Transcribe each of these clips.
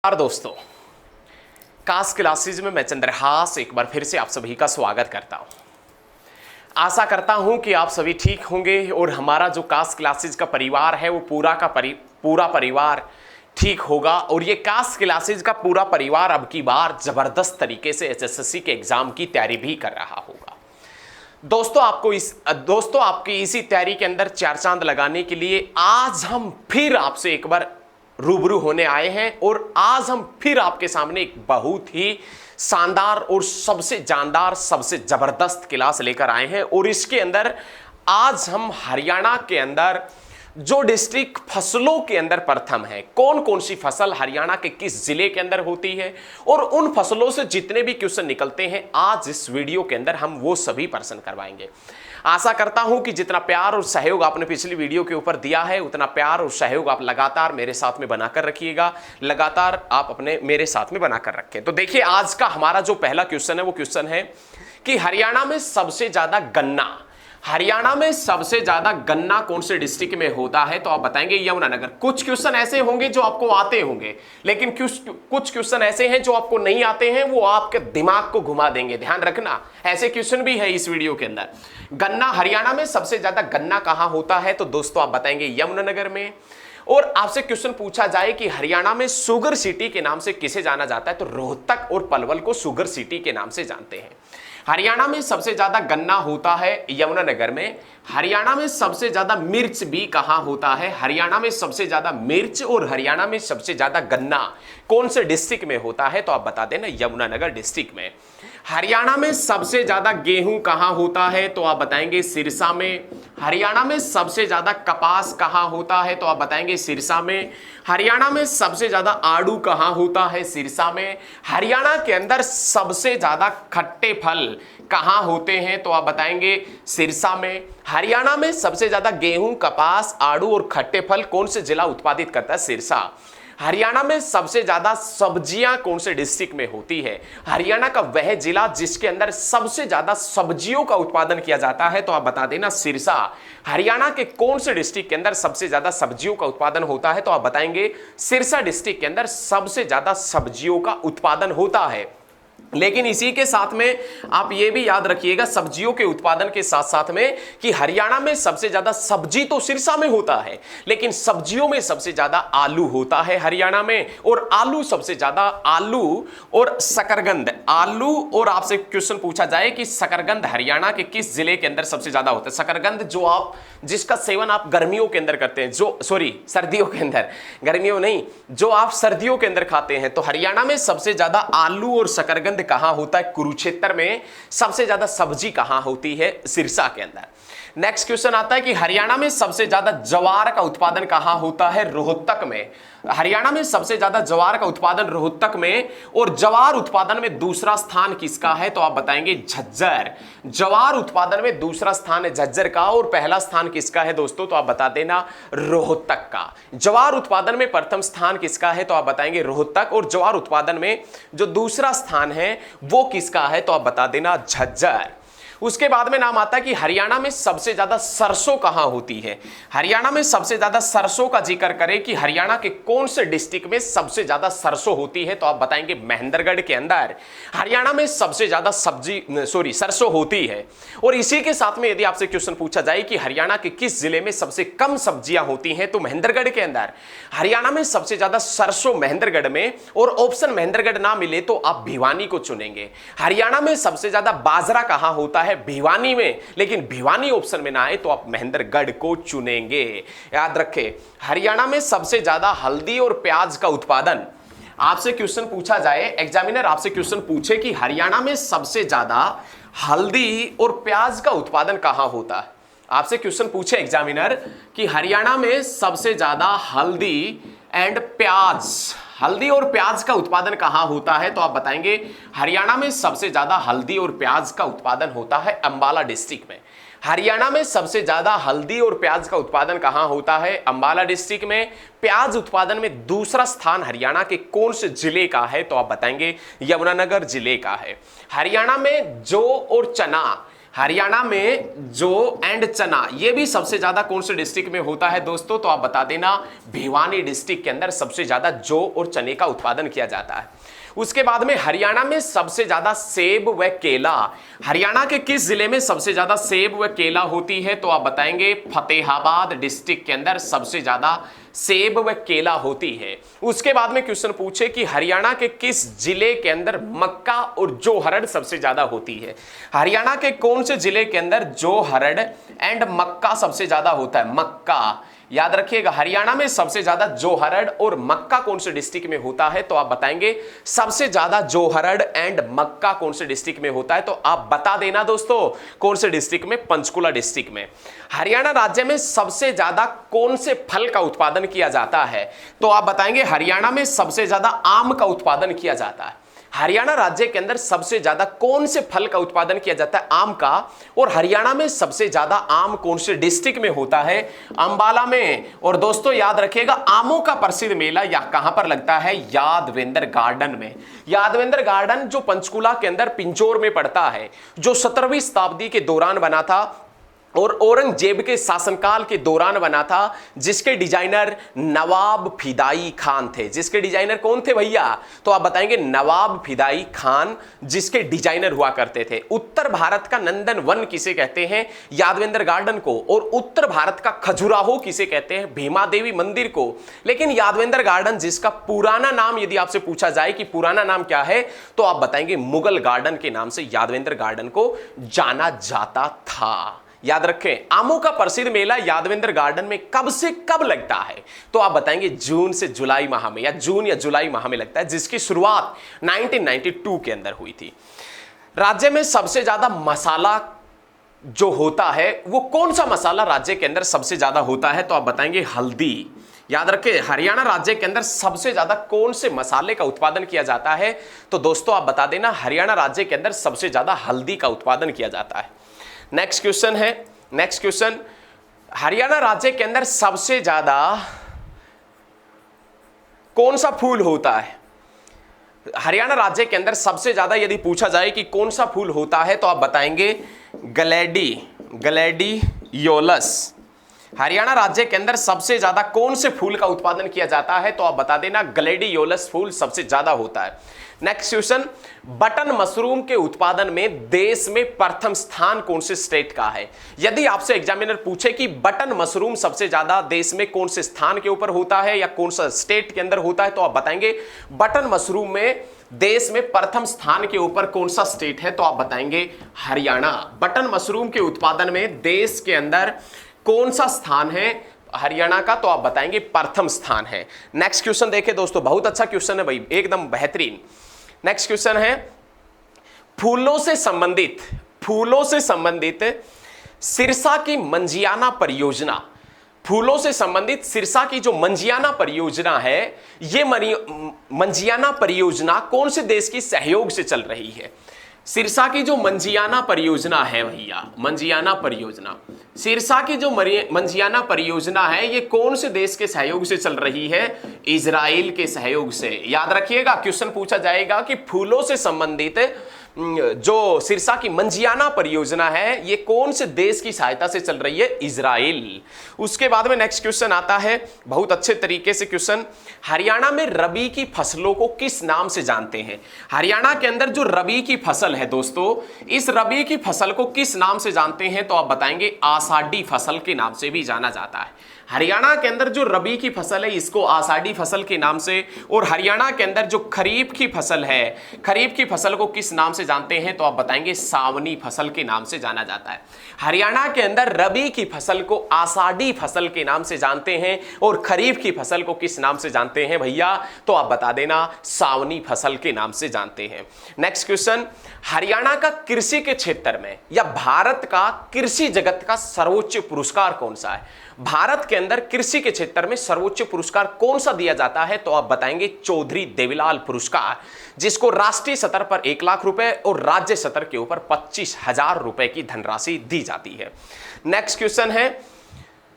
नमस्कार दोस्तों, cast classes में मैं चंद्रहास एक बार फिर से आप सभी का स्वागत करता हूं। आशा करता हूं कि आप सभी ठीक होंगे और हमारा जो कास्ट क्लासेज का परिवार है वो पूरा परिवार ठीक होगा। और ये कास्ट क्लासेज का पूरा परिवार अब की बार जबरदस्त तरीके से एसएससी के एग्जाम की तैयारी भी कर रहा होगा। दोस्तों आपकी इसी तैयारी के अंदर चार चांद लगाने के लिए आज हम फिर आपसे एक बार रूबरू होने आए हैं और आज हम फिर आपके सामने एक बहुत ही शानदार और सबसे जानदार सबसे जबरदस्त क्लास लेकर आए हैं। और इसके अंदर आज हम हरियाणा के अंदर जो डिस्ट्रिक्ट फसलों के अंदर प्रथम है, कौन कौन सी फसल हरियाणा के किस जिले के अंदर होती है और उन फसलों से जितने भी क्वेश्चन निकलते हैं आज इस वीडियो के अंदर हम वो सभी प्रश्न करवाएंगे। आशा करता हूं कि जितना प्यार और सहयोग आपने पिछली वीडियो के ऊपर दिया है उतना प्यार और सहयोग आप लगातार मेरे साथ में बनाकर रखिएगा, लगातार आप अपने मेरे साथ में बनाकर रखें। तो देखिए आज का हमारा जो पहला क्वेश्चन है वो क्वेश्चन है कि हरियाणा में सबसे ज्यादा गन्ना कौन से डिस्ट्रिक्ट में होता है? तो आप बताएंगे यमुनानगर। कुछ क्वेश्चन ऐसे होंगे जो आपको आते होंगे, लेकिन कुछ क्वेश्चन ऐसे हैं जो आपको नहीं आते हैं, वो आपके दिमाग को घुमा देंगे। ध्यान रखना, ऐसे क्वेश्चन भी है इस वीडियो के अंदर। गन्ना, हरियाणा में सबसे ज्यादा गन्ना कहां होता है? तो दोस्तों आप बताएंगे यमुनानगर में। और आपसे क्वेश्चन पूछा जाए कि हरियाणा में शुगर सिटी के नाम से किसे जाना जाता है? तो रोहतक और पलवल को शुगर सिटी के नाम से जानते हैं। हरियाणा में सबसे ज्यादा गन्ना होता है यमुनानगर में। हरियाणा में सबसे ज्यादा मिर्च भी कहां होता है? हरियाणा में सबसे ज्यादा मिर्च और हरियाणा में सबसे ज्यादा गन्ना कौन से डिस्ट्रिक्ट में होता है? तो आप बता देना यमुनानगर डिस्ट्रिक्ट में। हरियाणा में सबसे ज्यादा गेहूं कहां होता है? तो आप बताएंगे सिरसा में। हरियाणा में सबसे ज्यादा कपास कहां होता है? तो आप बताएंगे सिरसा में। हरियाणा में सबसे ज्यादा आड़ू कहां होता है? सिरसा में। हरियाणा के अंदर सबसे ज्यादा खट्टे फल कहां होते हैं? तो आप बताएंगे सिरसा में। हरियाणा में सबसे ज्यादा गेहूं, कपास, आड़ू और खट्टे फल कौन से जिला उत्पादित करता है? सिरसा। हरियाणा में सबसे ज्यादा सब्जियां कौन से डिस्ट्रिक्ट में होती है? हरियाणा का वह जिला जिसके अंदर सबसे ज्यादा सब्जियों का उत्पादन किया जाता है। तो आप बता देना सिरसा। हरियाणा के कौन से डिस्ट्रिक्ट के अंदर सबसे ज्यादा सब्जियों का उत्पादन होता है? तो आप बताएंगे सिरसा डिस्ट्रिक्ट के अंदर सबसे ज्यादा सब्जियों का उत्पादन होता है। लेकिन इसी के साथ में आप ये भी याद रखिएगा सब्जियों के उत्पादन के साथ साथ में कि हरियाणा में सबसे ज्यादा सब्जी तो सिरसा में होता है, लेकिन सब्जियों में सबसे ज्यादा आलू होता है हरियाणा में। और आलू सबसे ज्यादा, आलू और शकरकंद, आलू और आपसे क्वेश्चन पूछा जाए कि शकरकंद हरियाणा के किस जिले के अंदर सबसे ज्यादा होता है? शकरकंद जो आप जिसका सेवन आप गर्मियों के अंदर करते हैं, सर्दियों के अंदर, गर्मियों नहीं, जो आप सर्दियों के अंदर खाते हैं। तो हरियाणा में सबसे ज्यादा आलू और शकरकंद कहां होता है? कुरुक्षेत्र में। सबसे ज्यादा सब्जी कहां होती है? सिरसा के अंदर। नेक्स्ट क्वेश्चन आता है कि हरियाणा में सबसे ज्यादा ज्वार का उत्पादन कहां होता है? रोहतक में। हरियाणा में सबसे ज्यादा ज्वार का उत्पादन रोहतक में। और ज्वार उत्पादन में दूसरा स्थान किसका है? तो आप बताएंगे झज्जर। ज्वार उत्पादन में दूसरा स्थान है झज्जर का और पहला स्थान किसका है दोस्तों? तो आप बता देना रोहतक का। ज्वार उत्पादन में प्रथम स्थान किसका है? तो आप बताएंगे रोहतक। और ज्वार उत्पादन में जो दूसरा स्थान है वो किसका है? तो आप बता देना झज्जर। उसके बाद में नाम आता है कि हरियाणा में सबसे ज्यादा सरसों कहां होती है? हरियाणा में सबसे ज्यादा सरसों का जिक्र करें कि हरियाणा के कौन से डिस्ट्रिक्ट में सबसे ज्यादा सरसों होती है? तो आप बताएंगे महेंद्रगढ़ के अंदर हरियाणा में सबसे ज्यादा सरसों होती है। और इसी के साथ में यदि आपसे क्वेश्चन पूछा जाए कि हरियाणा के किस जिले में सबसे कम सब्जियां होती हैं? तो महेंद्रगढ़ के अंदर। हरियाणा में सबसे ज्यादा सरसों महेंद्रगढ़ में। और ऑप्शन महेंद्रगढ़ ना मिले तो आप भिवानी को चुनेंगे। हरियाणा में सबसे ज्यादा बाजरा कहां होता है? भिवानी में। लेकिन भिवानी ऑप्शन में ना आए तो आप महेंद्रगढ़ को चुनेंगे। याद रखें, हरियाणा में सबसे ज्यादा हल्दी और प्याज का उत्पादन, आपसे क्वेश्चन पूछा जाए, एग्जामिनर आपसे क्वेश्चन पूछे कि हरियाणा में सबसे ज्यादा हल्दी और प्याज का उत्पादन कहां होता है? आपसे क्वेश्चन पूछे एग्जामिनर कि हरियाणा में सबसे ज्यादा हल्दी और प्याज का उत्पादन कहां होता है? तो आप बताएंगे हरियाणा में सबसे ज्यादा हल्दी और प्याज का उत्पादन होता है अंबाला डिस्ट्रिक्ट में। हरियाणा में सबसे ज्यादा हल्दी और प्याज का उत्पादन कहां होता है? अंबाला डिस्ट्रिक्ट में। प्याज उत्पादन में दूसरा स्थान हरियाणा के कौन से जिले का है? तो आप बताएंगे यमुनानगर जिले का है। हरियाणा में जौ और चना हरियाणा में जौ एंड चना ये भी सबसे ज्यादा कौन से डिस्ट्रिक्ट में होता है दोस्तों? तो आप बता देना भिवानी डिस्ट्रिक्ट के अंदर सबसे ज्यादा जौ और चने का उत्पादन किया जाता है। उसके बाद में हरियाणा में सबसे ज्यादा सेब व केला, हरियाणा के किस जिले में सबसे ज्यादा सेब व केला होती है? तो आप बताएंगे फतेहाबाद डिस्ट्रिक्ट के अंदर सबसे ज्यादा सेब व केला होती है। उसके बाद में क्वेश्चन पूछे कि हरियाणा के किस जिले के अंदर मक्का और जौ हरड़ सबसे ज्यादा होती है? हरियाणा के कौन से जिले के अंदर जौ हरड़ एंड मक्का सबसे ज्यादा होता है? मक्का, याद रखिएगा हरियाणा में सबसे ज्यादा जौ हरड़ और मक्का कौन से डिस्ट्रिक्ट में होता है? तो आप बताएंगे सबसे ज्यादा जौ हरड़ एंड मक्का कौन से डिस्ट्रिक्ट में होता है? तो आप बता देना दोस्तों कौन से डिस्ट्रिक्ट में? पंचकुला डिस्ट्रिक्ट में। हरियाणा राज्य में सबसे ज्यादा कौन से फल का उत्पादन किया जाता है? तो आप बताएंगे हरियाणा में सबसे ज्यादा आम का उत्पादन किया जाता है। हरियाणा राज्य के अंदर सबसे ज्यादा कौन से फल का उत्पादन किया जाता है? आम का। और हरियाणा में सबसे ज्यादा आम कौन से डिस्ट्रिक्ट में होता है? अंबाला में। और दोस्तों याद रखिएगा आमों का प्रसिद्ध मेला या कहां पर लगता है? यादवेंद्र गार्डन में। यादवेंद्र गार्डन जो पंचकुला के अंदर पिंजौर में पड़ता है, जो 17वीं शताब्दी के दौरान बना था और औरंगजेब के शासनकाल के दौरान बना था, जिसके डिजाइनर नवाब फिदाई खान थे। जिसके डिजाइनर कौन थे भैया? तो आप बताएंगे नवाब फिदाई खान जिसके डिजाइनर हुआ करते थे। उत्तर भारत का नंदन वन किसे कहते हैं? यादवेंद्र गार्डन को। और उत्तर भारत का खजुराहो किसे कहते हैं? भीमा देवी मंदिर को। लेकिन यादवेंद्र गार्डन जिसका पुराना नाम यदि आपसे पूछा जाए कि पुराना नाम क्या है, तो आप बताएंगे मुगल गार्डन के नाम से यादवेंद्र गार्डन को जाना जाता था। याद रखें आमों का प्रसिद्ध मेला यादवेंद्र गार्डन में कब से कब लगता है? तो आप बताएंगे जून से जुलाई माह में, या जून या जुलाई माह में लगता है, जिसकी शुरुआत 1992 के अंदर हुई थी। राज्य में सबसे ज्यादा मसाला जो होता है वो कौन सा मसाला राज्य के अंदर सबसे ज्यादा होता है? तो आप बताएंगे हल्दी। याद रखें हरियाणा राज्य के अंदर सबसे ज्यादा कौन से मसाले का उत्पादन किया जाता है? तो दोस्तों आप बता देना हरियाणा राज्य के अंदर सबसे ज्यादा हल्दी का उत्पादन किया जाता है। नेक्स्ट क्वेश्चन है, नेक्स्ट क्वेश्चन, हरियाणा राज्य के अंदर सबसे ज्यादा कौन सा फूल होता है? हरियाणा राज्य के अंदर सबसे ज्यादा यदि पूछा जाए कि कौन सा फूल होता है, तो आप बताएंगे ग्लैडियोलस। हरियाणा राज्य के अंदर सबसे ज्यादा कौन से फूल का उत्पादन किया जाता है? तो आप बता देना ग्लैडियोलस फूल सबसे ज्यादा होता है। नेक्स्ट क्वेश्चन, बटन मशरूम के उत्पादन में देश में प्रथम स्थान कौन से स्टेट का है? यदि आपसे एग्जामिनर पूछे कि बटन मशरूम सबसे ज्यादा देश में कौन से स्थान के ऊपर होता है या कौन सा स्टेट के अंदर होता है, तो आप बताएंगे बटन मशरूम में देश में प्रथम स्थान के ऊपर कौन सा स्टेट है? तो आप बताएंगे हरियाणा। बटन मशरूम के उत्पादन में देश के अंदर कौन सा स्थान है? हरियाणा का। तो आप बताएंगे प्रथम स्थान है। नेक्स्ट क्वेश्चन देखें दोस्तों, बहुत अच्छा क्वेश्चन है भाई, एकदम बेहतरीन। नेक्स्ट क्वेश्चन है फूलों से संबंधित सिरसा की मंजियाना परियोजना। फूलों से संबंधित सिरसा की जो मंजियाना परियोजना है, ये मंजियाना परियोजना कौन से देश की सहयोग से चल रही है? सिरसा की जो मंजियाना परियोजना है भैया, मंजियाना परियोजना, सिरसा की जो मंजियाना परियोजना है, ये कौन से देश के सहयोग से चल रही है? इजराइल के सहयोग से। याद रखिएगा क्वेश्चन पूछा जाएगा कि फूलों से संबंधित जो सिरसा की मंजियाना परियोजना है, ये कौन से देश की सहायता से चल रही है? इजराइल। उसके बाद में नेक्स्ट क्वेश्चन आता है, बहुत अच्छे तरीके से क्वेश्चन, हरियाणा में रबी की फसलों को किस नाम से जानते हैं? हरियाणा के अंदर जो रबी की फसल है दोस्तों, इस रबी की फसल को किस नाम से जानते हैं? तो आप बताएंगे आषाढ़ी फसल के नाम से भी जाना जाता है। हरियाणा के अंदर जो रबी की फसल है इसको आषाढ़ी फसल के नाम से, और हरियाणा के अंदर जो खरीफ की फसल है, खरीफ की फसल को किस नाम से जानते हैं? तो आप बताएंगे सावनी फसल के नाम से जाना जाता है। हरियाणा के अंदर रबी की फसल को आषाढ़ी फसल के नाम से जानते हैं, और खरीफ की फसल को किस नाम से जानते हैं भैया? तो आप बता देना सावनी फसल के नाम से जानते हैं। नेक्स्ट क्वेश्चन, हरियाणा का कृषि के क्षेत्र में या भारत का कृषि जगत का सर्वोच्च पुरस्कार कौन सा है? भारत के अंदर कृषि के क्षेत्र में सर्वोच्च पुरस्कार कौन सा दिया जाता है? तो आप बताएंगे चौधरी देवीलाल पुरस्कार, जिसको राष्ट्रीय स्तर पर 1 लाख रुपए और राज्य स्तर के ऊपर 25,000 रुपए की धनराशि दी जाती है। नेक्स्ट क्वेश्चन है,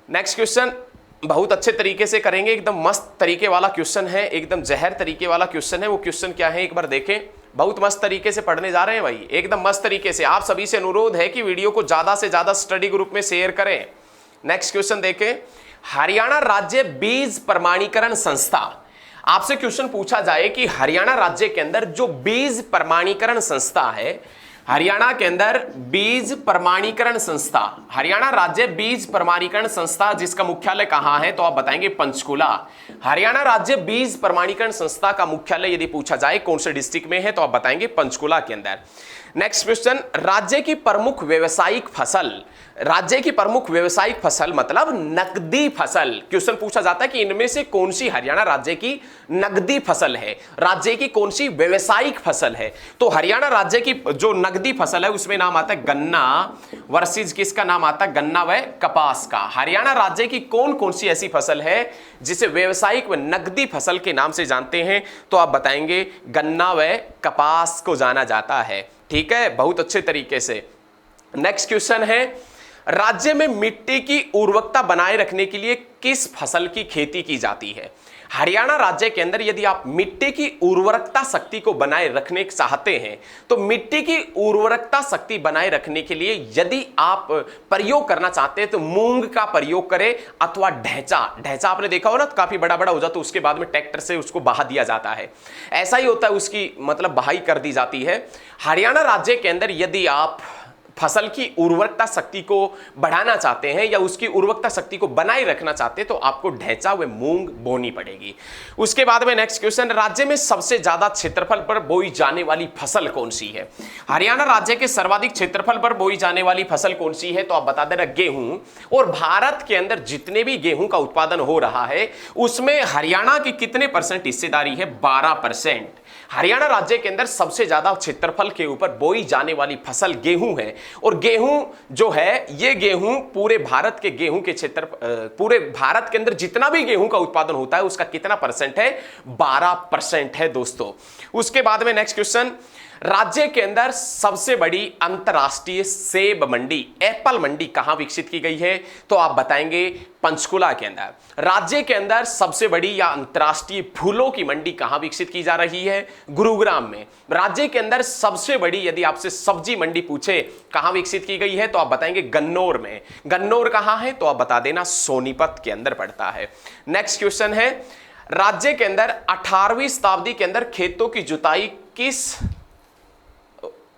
नेक्स्ट क्वेश्चन बहुत अच्छे तरीके से करेंगे, एकदम मस्त तरीके वाला क्वेश्चन है, एकदम जहर तरीके वाला क्वेश्चन है। वो क्वेश्चन क्या है एक बार देखें, बहुत मस्त तरीके से पढ़ने जा रहे हैं भाई, एकदम मस्त तरीके से। आप सभी से अनुरोध है कि वीडियो को ज्यादा से ज्यादा स्टडी ग्रुप में शेयर करें। नेक्स्ट क्वेश्चन देखें, हरियाणा राज्य बीज प्रमाणीकरण संस्था। आपसे क्वेश्चन पूछा जाए कि हरियाणा राज्य के अंदर जो बीज प्रमाणीकरण संस्था है, हरियाणा के अंदर बीज प्रमाणीकरण संस्था, हरियाणा राज्य बीज प्रमाणीकरण संस्था जिसका मुख्यालय कहां है, तो आप बताएंगे पंचकुला। हरियाणा राज्य बीज प्रमाणीकरण संस्था का मुख्यालय यदि पूछा जाए कौन से डिस्ट्रिक्ट में है, तो आप बताएंगे पंचकुला के अंदर। नेक्स्ट क्वेश्चन, राज्य की प्रमुख व्यावसायिक फसल। राज्य की प्रमुख व्यावसायिक फसल मतलब नकदी फसल। क्वेश्चन पूछा जाता है कि इनमें से कौन सी हरियाणा राज्य की नकदी फसल है, राज्य की कौन सी व्यावसायिक फसल है। तो हरियाणा राज्य की जो नकदी फसल है उसमें नाम आता है गन्ना वर्सेस किसका नाम आता है, गन्ना व कपास का। हरियाणा राज्य की कौन कौन सी ऐसी फसल है जिसे व्यावसायिक व नकदी फसल के नाम से जानते हैं, तो आप बताएंगे गन्ना व कपास को जाना जाता है। ठीक है, बहुत अच्छे तरीके से। नेक्स्ट क्वेश्चन है, राज्य में मिट्टी की उर्वरकता बनाए रखने के लिए किस फसल की खेती की जाती है। हरियाणा राज्य के अंदर यदि आप मिट्टी की उर्वरकता शक्ति को बनाए रखने चाहते हैं, तो मिट्टी की उर्वरकता शक्ति बनाए रखने के लिए यदि आप प्रयोग करना चाहते हैं तो मूंग का प्रयोग करें अथवा ढैंचा। ढैंचा आपने देखा हो ना, तो काफी बड़ा बड़ा हो जाता है, उसके बाद में ट्रैक्टर से उसको बहा दिया जाता है, ऐसा ही होता है, उसकी मतलब बहाई कर दी जाती है। हरियाणा राज्य के अंदर यदि आप फसल की उर्वरकता शक्ति को बढ़ाना चाहते हैं या उसकी उर्वरकता शक्ति को बनाए रखना चाहते हैं, तो आपको ढैंचा व मूंग बोनी पड़ेगी। उसके बाद में नेक्स्ट क्वेश्चन, राज्य में सबसे ज्यादा क्षेत्रफल पर बोई जाने वाली फसल कौन सी है। हरियाणा राज्य के सर्वाधिक क्षेत्रफल पर बोई जाने वाली फसल कौन सी है, तो आप बता देना गेहूं। और भारत के अंदर जितने भी गेहूं का उत्पादन हो रहा है उसमें हरियाणा की कितने परसेंट हिस्सेदारी है, 12%। हरियाणा राज्य के अंदर सबसे ज्यादा क्षेत्रफल के ऊपर बोई जाने वाली फसल गेहूं है। और गेहूं जो है, ये गेहूं पूरे भारत के गेहूं के क्षेत्र, पूरे भारत के अंदर जितना भी गेहूं का उत्पादन होता है उसका कितना परसेंट है, 12% है दोस्तों। उसके बाद में नेक्स्ट क्वेश्चन, राज्य के अंदर सबसे बड़ी अंतरराष्ट्रीय सेब मंडी, एप्पल मंडी कहां विकसित की गई है, तो आप बताएंगे पंचकुला के अंदर। राज्य के अंदर सबसे बड़ी या अंतरराष्ट्रीय फूलों की मंडी कहां विकसित की जा रही है, गुरुग्राम में। राज्य के अंदर सबसे बड़ी यदि आपसे सब्जी मंडी पूछे कहां विकसित की गई है, तो आप बताएंगे गन्नौर में। गन्नौर कहां है, तो आप बता देना सोनीपत के अंदर पड़ता है। नेक्स्ट क्वेश्चन है, राज्य के अंदर 18वीं शताब्दी के अंदर खेतों की जुताई किस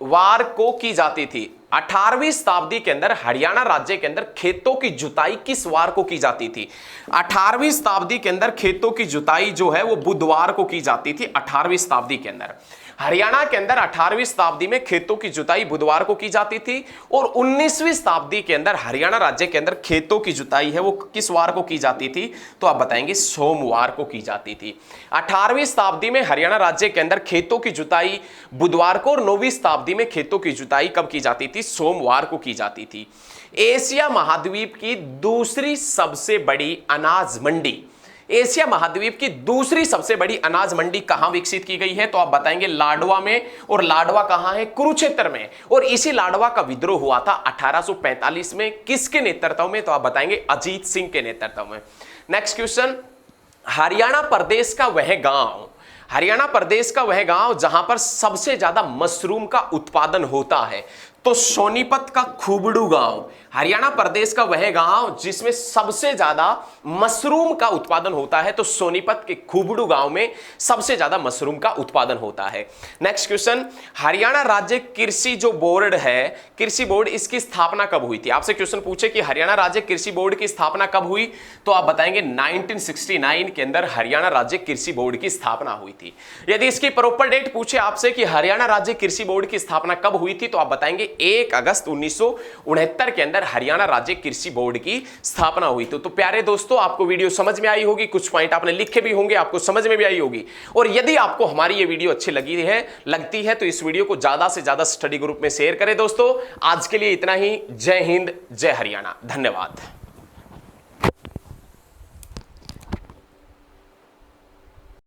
वार को की जाती थी। 18वीं शताब्दी के अंदर हरियाणा राज्य के अंदर खेतों की जुताई किस वार को की जाती थी। 18वीं शताब्दी के अंदर खेतों की जुताई जो है वो बुधवार को की जाती थी। 18वीं शताब्दी के अंदर हरियाणा के अंदर 18वीं शताब्दी में खेतों की जुताई बुधवार को की जाती थी। और 19वीं शताब्दी के अंदर हरियाणा राज्य के अंदर खेतों की जुताई है वो किस वार को की जाती थी, तो आप बताएंगे सोमवार को की जाती थी। 18वीं शताब्दी में हरियाणा राज्य के अंदर खेतों की जुताई बुधवार को, और 9वीं शताब्दी में खेतों की जुताई कब की जाती थी, सोमवार को की जाती थी। एशिया महाद्वीप की दूसरी सबसे बड़ी अनाज मंडी, एशिया महाद्वीप की दूसरी सबसे बड़ी अनाज मंडी कहां विकसित की गई है, तो आप बताएंगे लाडवा में। और लाडवा कहां है, कुरुक्षेत्र में। और इसी लाडवा का विद्रोह हुआ था 1845 में, किसके नेतृत्व में, तो आप बताएंगे अजीत सिंह के नेतृत्व में। नेक्स्ट क्वेश्चन, हरियाणा प्रदेश का वह गांव, हरियाणा प्रदेश का वह गांव जहां पर सबसे ज्यादा मशरूम का उत्पादन होता है, तो सोनीपत का खुबड़ू गांव। हरियाणा प्रदेश का वह गांव जिसमें सबसे ज्यादा मशरूम का उत्पादन होता है, तो सोनीपत के खुबड़ू गांव में सबसे ज्यादा मशरूम का उत्पादन होता है। नेक्स्ट क्वेश्चन, हरियाणा राज्य कृषि जो बोर्ड है, कृषि बोर्ड, इसकी स्थापना कब हुई थी। आपसे क्वेश्चन पूछे कि हरियाणा राज्य कृषि बोर्ड की स्थापना कब हुई, तो आप बताएंगे 1969 के अंदर हरियाणा राज्य कृषि बोर्ड की स्थापना हुई थी। यदि इसकी प्रॉपर डेट पूछे आपसे कि हरियाणा राज्य कृषि बोर्ड की स्थापना कब हुई थी, तो आप बताएंगे 1 अगस्त 1969 के अंदर हरियाणा राज्य कृषि बोर्ड की स्थापना हुई थी। तो प्यारे दोस्तों, आपको वीडियो समझ में आई होगी, कुछ पॉइंट आपने लिखे भी होंगे, आपको समझ में भी आई होगी। और यदि आपको हमारी ये वीडियो अच्छी लगती है तो इस वीडियो को ज्यादा से ज्यादा स्टडी ग्रुप में शेयर करें। दोस्तों आज के लिए इतना ही। जय हिंद, जय हरियाणा, धन्यवाद।